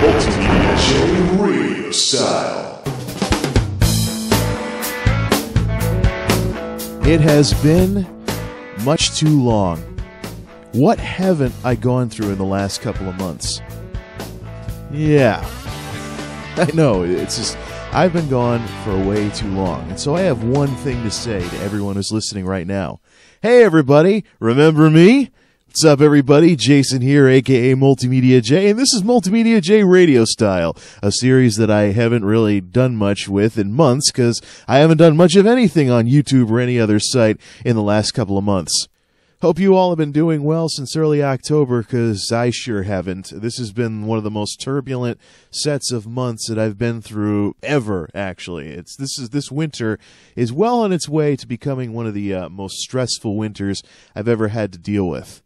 MultimediaJay Radio Style. It has been much too long. What haven't I gone through in the last couple of months? Yeah, I know, it's just, I've been gone for way too long. And so I have one thing to say to everyone who's listening right now. Hey everybody, remember me? What's up everybody? Jason here, aka MultimediaJay, and this is MultimediaJay Radio Style, a series that I haven't really done much with in months because I haven't done much of anything on YouTube or any other site in the last couple of months. Hope you all have been doing well since early October, because I sure haven't. This has been one of the most turbulent sets of months that I've been through ever, actually. This winter is well on its way to becoming one of the most stressful winters I've ever had to deal with.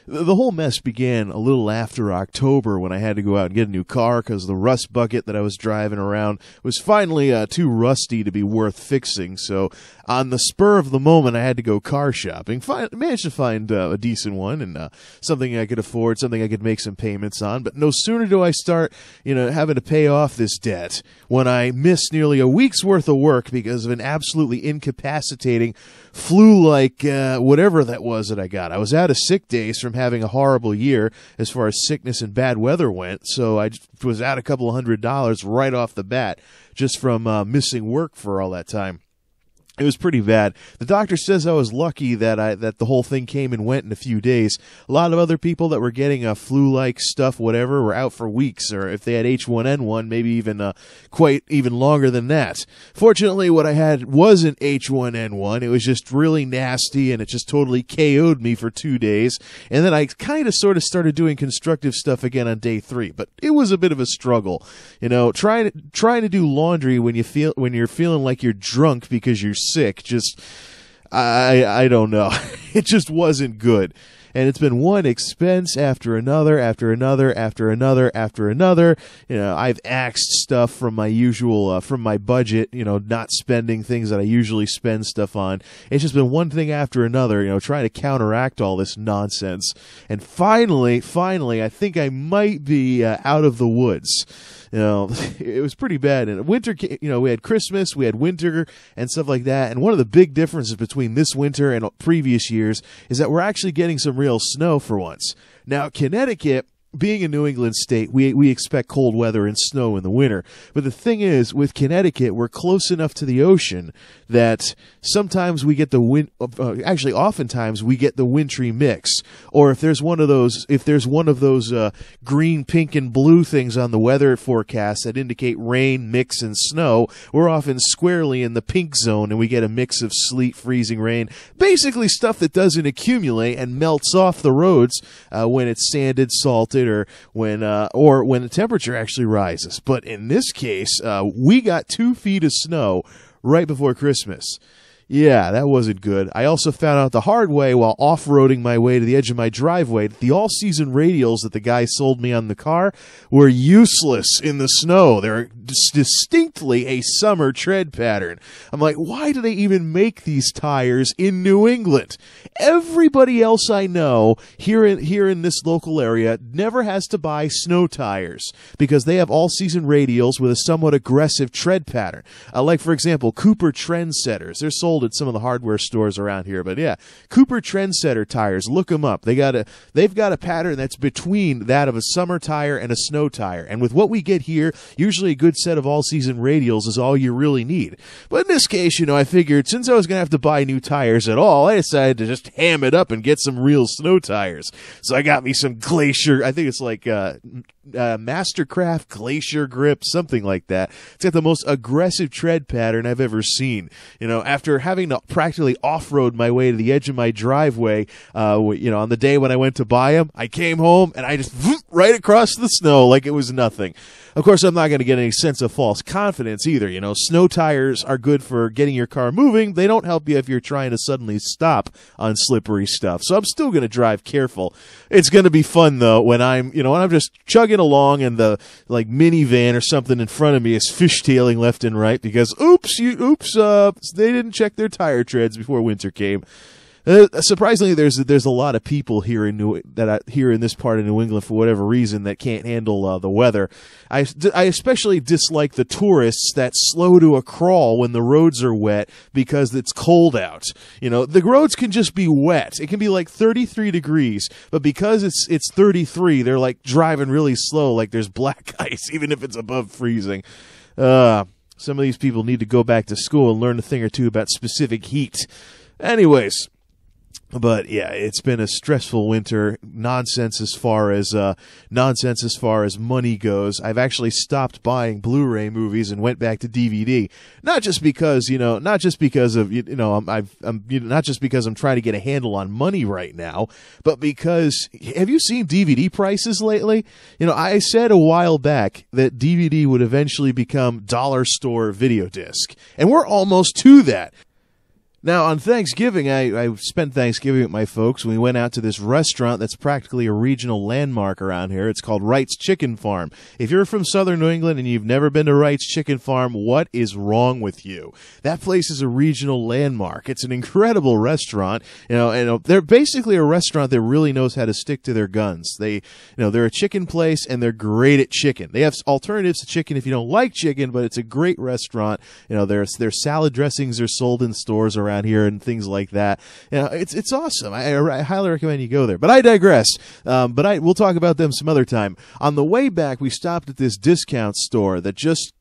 The whole mess began a little after October when I had to go out and get a new car because the rust bucket that I was driving around was finally too rusty to be worth fixing. So on the spur of the moment, I had to go car shopping. Managed to find a decent one and something I could afford, something I could make some payments on. But no sooner do I start, having to pay off this debt when I missed nearly a week's worth of work because of an absolutely incapacitating flu-like whatever that was that I got. I was out of sick days from having a horrible year as far as sickness and bad weather went, so I was out a couple of $100 right off the bat just from missing work for all that time. It was pretty bad. The doctor says I was lucky that the whole thing came and went in a few days. A lot of other people that were getting flu-like stuff, whatever, were out for weeks, or if they had H1N1, maybe even quite even longer than that. Fortunately, what I had wasn't H1N1. It was just really nasty, and it just totally KO'd me for 2 days. And then I kind of sort of started doing constructive stuff again on day 3, but it was a bit of a struggle. Trying to do laundry when you're feeling like you're drunk because you're sick, just I don't know. It just wasn't good. And it's been one expense after another, after another, after another, after another. I've axed stuff from my usual, from my budget, not spending things that I usually spend stuff on. It's just been one thing after another, trying to counteract all this nonsense. And finally, I think I might be out of the woods. It was pretty bad. And winter, we had Christmas, we had winter and stuff like that. And one of the big differences between this winter and previous years is that we're actually getting some real snow for once. Now, Connecticut, being a New England state, we expect cold weather and snow in the winter. But the thing is, with Connecticut, we're close enough to the ocean that sometimes we get oftentimes we get the wintry mix. Or if there's one of those green, pink, and blue things on the weather forecast that indicate rain, mix, and snow, we're often squarely in the pink zone, and we get a mix of sleet, freezing rain, basically stuff that doesn't accumulate and melts off the roads when it's sanded, salted, or when the temperature actually rises. But in this case, we got 2 feet of snow right before Christmas. Yeah, that wasn't good. I also found out the hard way while off-roading my way to the edge of my driveway that the all-season radials that the guy sold me on the car were useless in the snow. They're distinctly a summer tread pattern. I'm like, why do they even make these tires in New England? Everybody else I know here in this local area never has to buy snow tires because they have all-season radials with a somewhat aggressive tread pattern. Like, for example, Cooper Trendsetters. They're sold at some of the hardware stores around here, but yeah, Cooper Trendsetter tires, look them up. They've got a pattern that's between that of a summer tire and a snow tire, and with what we get here, usually a good set of all-season radials is all you really need. But in this case, I figured since I was going to have to buy new tires at all, I decided to just ham it up and get some real snow tires. So I got me some Glacier, I think it's like Mastercraft Glacier Grip, something like that. It's got the most aggressive tread pattern I've ever seen. After having to practically off-road my way to the edge of my driveway, on the day when I went to buy them, I came home and I just right across the snow like it was nothing. Of course, I'm not going to get any sense of false confidence either. Snow tires are good for getting your car moving. They don't help you if you're trying to suddenly stop on slippery stuff. So I'm still going to drive careful. It's going to be fun though when I'm just chugging along and the minivan or something in front of me is fishtailing left and right because oops, they didn't check their tire treads before winter came. Surprisingly, there's a lot of people here in here in this part of New England for whatever reason that can't handle the weather. I especially dislike the tourists that slow to a crawl when the roads are wet because it's cold out. You know, the roads can just be wet. It can be like 33 degrees, but because it's 33, they're like driving really slow, like there's black ice, even if it's above freezing. Some of these people need to go back to school and learn a thing or two about specific heat. Anyways. But yeah, it's been a stressful winter. Nonsense as far as money goes. I've actually stopped buying Blu-ray movies and went back to DVD. Not just because I'm trying to get a handle on money right now, but because have you seen DVD prices lately? You know, I said a while back that DVD would eventually become dollar store video disc, and we're almost to that. Now, on Thanksgiving, I spent Thanksgiving with my folks. We went out to this restaurant that's practically a regional landmark around here. It's called Wright's Chicken Farm. If you're from southern New England and you've never been to Wright's Chicken Farm, what is wrong with you? That place is a regional landmark. It's an incredible restaurant. And they're basically a restaurant that really knows how to stick to their guns. They're a chicken place, and they're great at chicken. They have alternatives to chicken if you don't like chicken, but it's a great restaurant. Their salad dressings are sold in stores around here and things like that. It's awesome. I highly recommend you go there. But I digress. We'll talk about them some other time. On the way back, we stopped at this discount store that just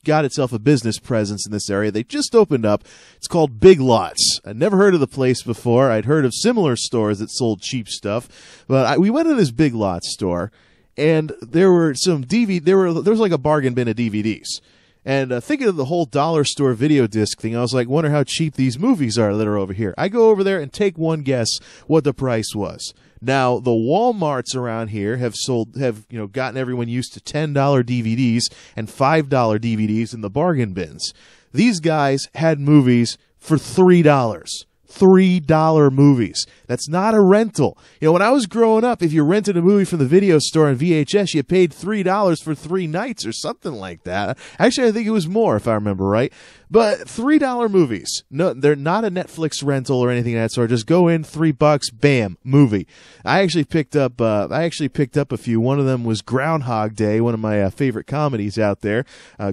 got itself a business presence in this area. They just opened up. It's called Big Lots. I'd never heard of the place before. I'd heard of similar stores that sold cheap stuff, but we went to this Big Lots store, and there were some there was like a bargain bin of DVDs. And thinking of the whole dollar store video disc thing, I was like, wonder how cheap these movies are that are over here. I go over there and take one guess what the price was. Now, the Walmarts around here have gotten everyone used to $10 DVDs and $5 DVDs in the bargain bins. These guys had movies for $3. $3 movies. That's not a rental. When I was growing up, if you rented a movie from the video store on VHS, you paid $3 for 3 nights or something like that. Actually, I think it was more, if I remember right. But $3 movies. No, they're not a Netflix rental or anything of that sort. Just go in, $3, bam, movie. I actually picked up a few. One of them was Groundhog Day, one of my favorite comedies out there.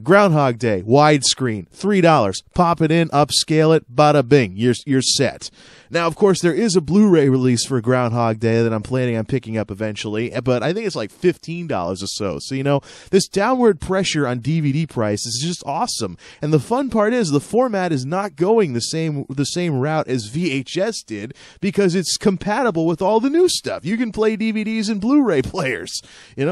Groundhog Day, widescreen, $3. Pop it in, upscale it, bada bing, you're set. Now, of course, there is a Blu-ray release for Groundhog Day that I'm planning on picking up eventually, but I think it's like $15 or so. So, this downward pressure on DVD prices is just awesome. And the fun part is the format is not going the same route as VHS did because it's compatible with all the new stuff. You can play DVDs and Blu-ray players.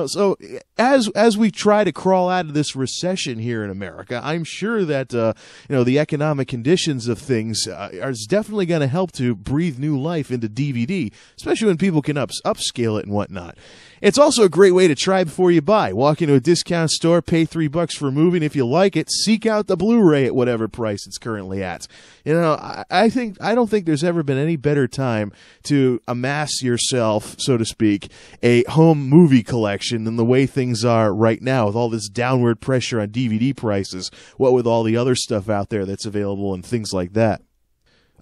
So as we try to crawl out of this recession here in America, I'm sure that the economic conditions of things are definitely going to help to breathe new life into DVD, especially when people can upscale it and whatnot. It's also a great way to try before you buy. Walk into a discount store, pay $3 for a movie, and if you like it, seek out the Blu-ray at whatever price it's currently at. I don't think there's ever been any better time to amass yourself, so to speak, a home movie collection than the way things are right now with all this downward pressure on DVD prices, what with all the other stuff out there that's available and things like that.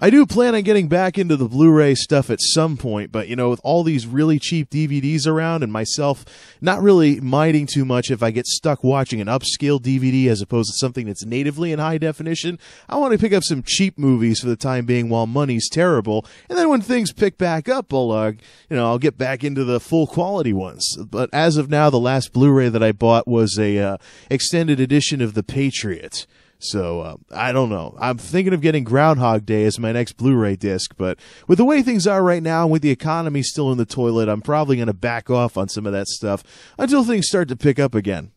I do plan on getting back into the Blu-ray stuff at some point, but, with all these really cheap DVDs around and myself not really minding too much if I get stuck watching an upscale DVD as opposed to something that's natively in high definition, I want to pick up some cheap movies for the time being while money's terrible, and then when things pick back up, I'll get back into the full quality ones. But as of now, the last Blu-ray that I bought was a extended edition of The Patriot. So, I don't know. I'm thinking of getting Groundhog Day as my next Blu-ray disc, but with the way things are right now and with the economy still in the toilet, I'm probably going to back off on some of that stuff until things start to pick up again.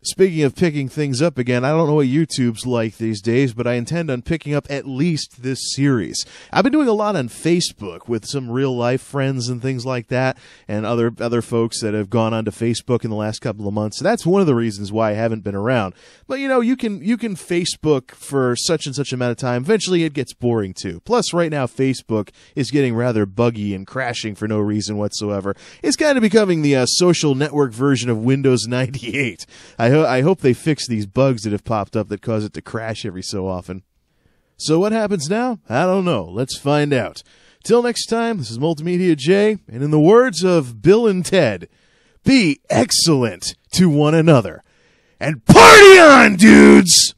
Speaking of picking things up again, I don't know what YouTube's like these days, but I intend on picking up at least this series. I've been doing a lot on Facebook with some real-life friends and things like that, and other folks that have gone onto Facebook in the last couple of months. So that's one of the reasons why I haven't been around. But, you can Facebook for such and such amount of time. Eventually, it gets boring, too. Plus, right now, Facebook is getting rather buggy and crashing for no reason whatsoever. It's kind of becoming the social network version of Windows 98. I hope they fix these bugs that have popped up that cause it to crash every so often. So what happens now? I don't know. Let's find out. Till next time, this is Multimedia Jay, and in the words of Bill and Ted, be excellent to one another. And party on, dudes!